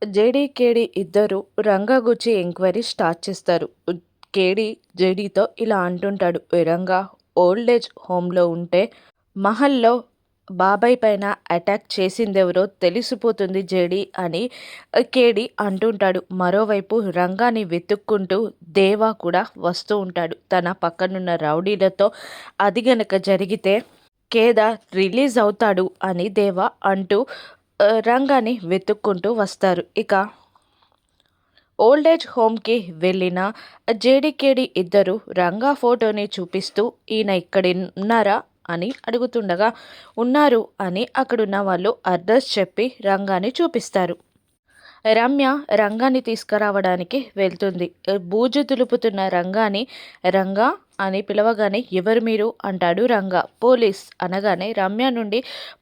JD, కేడీ ఇద్దరు రంగా గురించి enquiry start చేస్తారు. కేడీ జేడీతో ఇలా అంటుంటాడు. రంగా ఓల్డ్ ఏజ్ హోమ్లో ఉంటే మహల్లో బాబాయ్ పైన అటాక్ చేసిందెవరో తెలిసిపోతుంది జేడీ అని కేడీ అంటుంటాడు. మరోవైపు రంగాని వెతుక్కుంటూ దేవా కూడా వస్తూ ఉంటాడు తన పక్కనున్న రౌడీలతో. అది గనక జరిగితే కేదార్ రిలీజ్ అవుతాడు అని దేవా అంటూ రంగాని వెతుక్కుంటూ వస్తారు. ఇక ఓల్డేజ్ హోమ్కి వెళ్ళిన జేడీకేడి ఇద్దరు రంగా ఫోటోని చూపిస్తూ ఈయన ఇక్కడ ఉన్నారా అని అడుగుతుండగా ఉన్నారు అని అక్కడున్న వాళ్ళు అడ్రస్ చెప్పి రంగాని చూపిస్తారు. రమ్య రంగాన్ని తీసుకురావడానికి వెళ్తుంది. బూజు దులుపుతున్న రంగాని రంగా అని పిలవగానే ఎవరు మీరు అంటాడు రంగా. పోలీస్ అనగానే రమ్య నుండి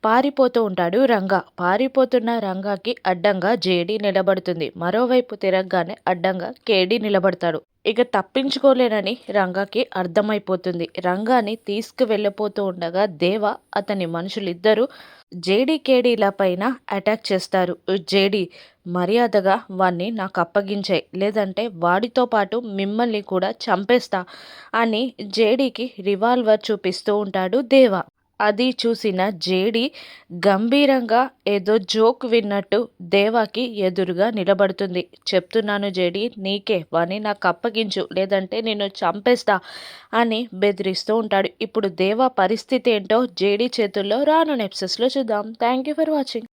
పారిపోతూ ఉంటాడు రంగా. పారిపోతున్న రంగాకి అడ్డంగా జేడీ నిలబడుతుంది. మరోవైపు తిరగగానే అడ్డంగా కేడీ నిలబడతాడు. ఇక తప్పించుకోలేనని రంగాకి అర్థమైపోతుంది. రంగాని తీసుకువెళ్ళిపోతూ ఉండగా దేవ అతని మనుషులిద్దరూ జేడీ కేడీల పైన అటాక్ చేస్తారు. జేడీ మర్యాదగా వాణ్ణి నాకు అప్పగించాయి, లేదంటే వాడితో పాటు మిమ్మల్ని కూడా చంపేస్తా అని జేడీకి రివాల్వర్ చూపిస్తూ ఉంటాడు దేవ. అది చూసిన జేడీ గంభీరంగా ఏదో జోక్ విన్నట్టు దేవాకి ఎదురుగా నిలబడుతుంది. చెప్తున్నాను జేడీ, నీకే వాణ్ణి నాకు అప్పగించు, లేదంటే నిన్ను చంపేస్తా అని బెదిరిస్తూ ఉంటాడు. ఇప్పుడు దేవా పరిస్థితి ఏంటో జేడీ చేతుల్లో రానున్న ఎపిసోడ్స్లో చూద్దాం. Thank you for watching.